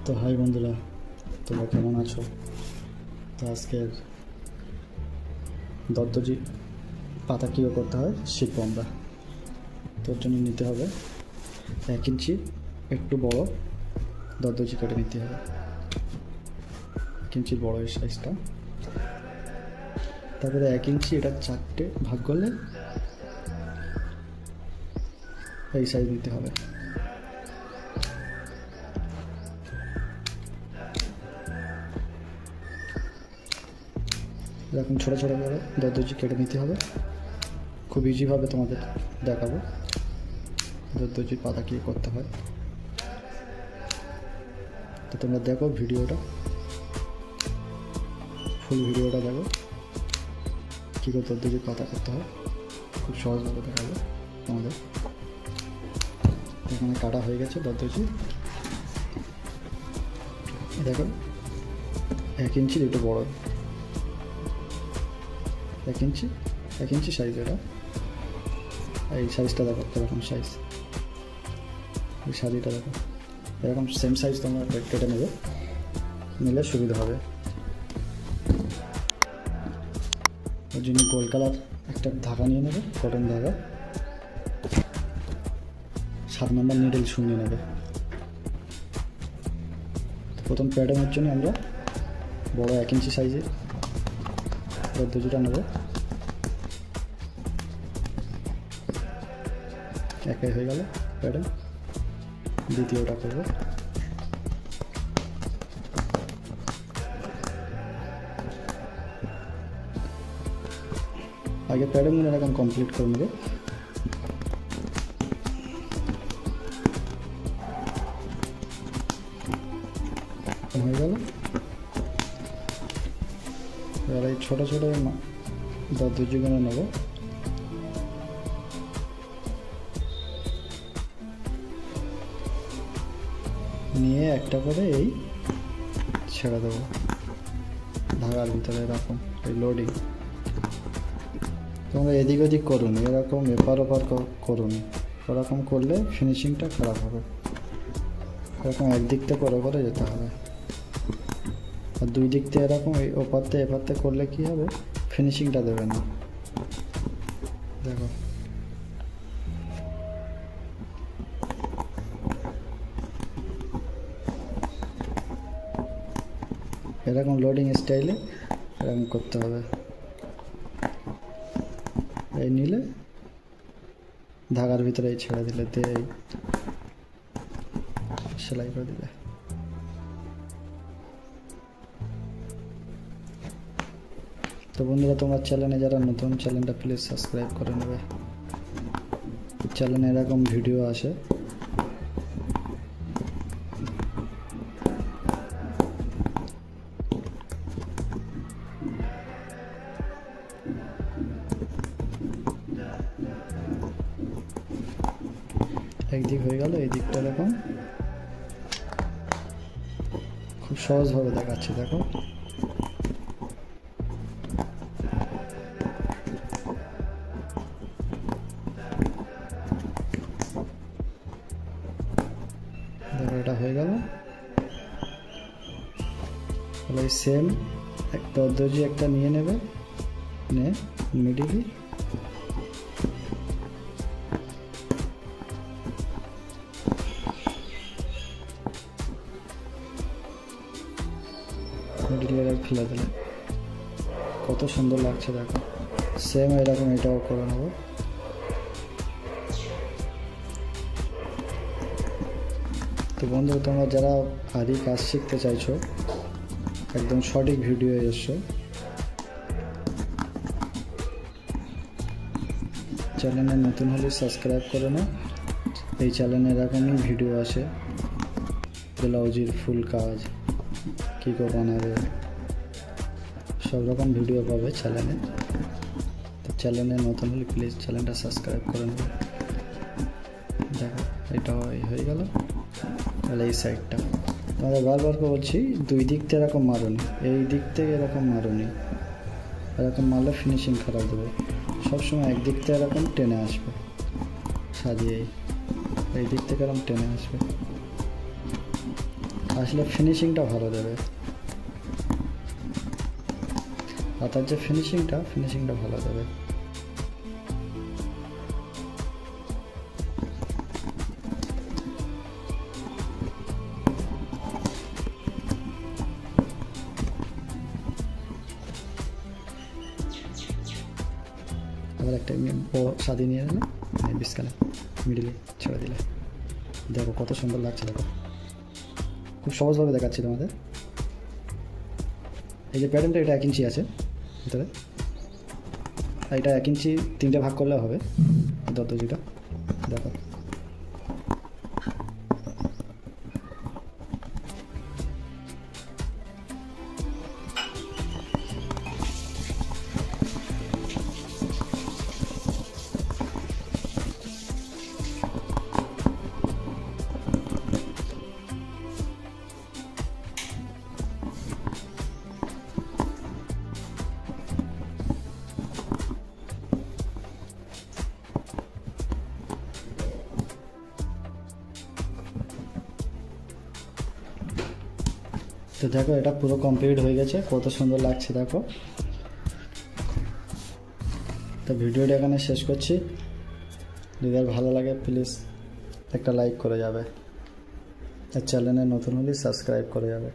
তো হাই বন্ধুরা, তোমরা কেমন আছো? তো আজকের দর্দজি পাতা কীভাবে করতে হয় শিখবো আমরা। তোর জন্য নিতে হবে 1 ইঞ্চি একটু বড় দর্দজি কেটে নিতে হবে, 1 ইঞ্চির বড় এই সাইজটা। তারপরে 1 ইঞ্চি এটা 4টে ভাগ করলে এই সাইজ নিতে হবে। এরকম ছোটো ছোটো করে দর্দজি কেটে নিতে হবে। খুব ইজিভাবে তোমাদের দেখাবো দর্দজির পাতা কী করতে হয়। তো তোমরা দেখো ভিডিওটা, ফুল ভিডিওটা দেখো কী করে দর্দজির পাতা করতে হয়। খুব সহজভাবে দেখাবো তোমাদের। এখানে কাটা হয়ে গেছে দর্দজি, দেখো 1 ইঞ্চির একটু বড়, 1 ইঞ্চি সাইজ। এটা এই সাইজটা দেখো এরকম সাইজ, এই শাড়িটা দেখো এরকম সেম সাইজ তোমরা কেটে নেবে, নিলে সুবিধা হবে। ওর জন্য গোল কালার একটা ধাগা নিয়ে নেবে, কটন ধাগা, 7 নম্বর নিডেল শুনিয়ে নেবে। প্রথম প্যাটার্নের জন্য আমরা বড় 1 ইঞ্চি সাইজে দর্দজিটা নেব। একাই হয়ে গেল প্যাটার্ন, দ্বিতীয়টা করব। আগে প্যাটার্নগুলো এরকম কমপ্লিট করে নেবে। হয়ে গেল। এবার এই ছোটো ছোটো দর্দজিগুলো নেব, নিয়ে একটা করে এই ছেড়ে দেবো ধাগার ভিতরে। এরকম এই লোডিং তোমরা এদিক ওদিক করুন, এরকম এপার ওপার করুন। ওরকম করলে ফিনিশিংটা খারাপ হবে। এরকম একদিকটা করে করে যেতে হবে, আর 2 দিক থেকে এরকম এই ওপারতে এপারতে করলে কি হবে, ফিনিশিংটা দেবে না। দেখো এরকম লোডিং স্টাইলে এরকম করতে হবে। এই নিলে ধাগার ভিতরে এই ছেড়ে দিলে দিয়ে এই সেলাই করে দিলে। তো বন্ধুরা, তোমার চ্যানেলে যারা নতুন, চ্যানেলটা প্লিজ সাবস্ক্রাইব করে নেবে। চ্যানেলে এরকম ভিডিও আসে। একদিক হয়ে গেল, এই দিকটা এরকম খুব সহজভাবে দেখাচ্ছি। দেখো এটা হয়ে গেল। তাহলে সেম একটা দর্দজি একটা নিয়ে নেবে, নিয়ে মিডিলে ফেলে দিলে কত সুন্দর লাগছে। দেখো সেম এরকম এটাও করে নেব। তো বন্ধু, তোমরা যারা আদি কাজ শিখতে চাইছো, একদম সঠিক ভিডিও এসছো, চ্যানেলে নতুন হলে সাবস্ক্রাইব করে নাও। এই চ্যানেলে এরকমই ভিডিও আসে, ব্লাউজের ফুল কাজ কী করে বানাবে, সব রকম ভিডিও পাবে চ্যানেলে। তো চ্যানেলে নতুন হলে প্লিজ চ্যানেলটা সাবস্ক্রাইব করে নেবে। দেখো এটা হয়ে গেল। তাহলে এই সাইডটা তোমাদের বারবার করে বলছি, 2 দিক থেকে এরকম মারুনি, এই দিক থেকে এরকম মারুনি। এরকম মারলে ফিনিশিং খারাপ দেবে। সবসময় একদিক থেকে এরকম টেনে আসবে, সাজিয়ে এই দিক থেকে এরকম টেনে আসবে। আসলে ফিনিশিংটা ভালো দেবে, হাতার যে ফিনিশিংটা ভালো দেবে। আবার একটা সাদি নিয়ে নিলে বিস্কালে মিডিলে ছেড়ে দিলে, দেখো কত সুন্দর লাগছে। দেখো খুব সহজভাবে দেখাচ্ছি তোমাদের। এই যে প্যাটার্নটা, এটা 1 ইঞ্চি আছে ভিতরে, এটা 1 ইঞ্চি 3টে ভাগ করলে হবে দর্জিটা। দেখো তো দেখো এটা পুরো কমপ্লিট হয়ে গেছে, কত সুন্দর লাগছে দেখো। তো ভিডিওটা এখানে শেষ করছি, যদি আর ভালো লাগে প্লিজ একটা লাইক করে যাবে, আর চ্যানেলে নতুন হলে সাবস্ক্রাইব করে যাবে।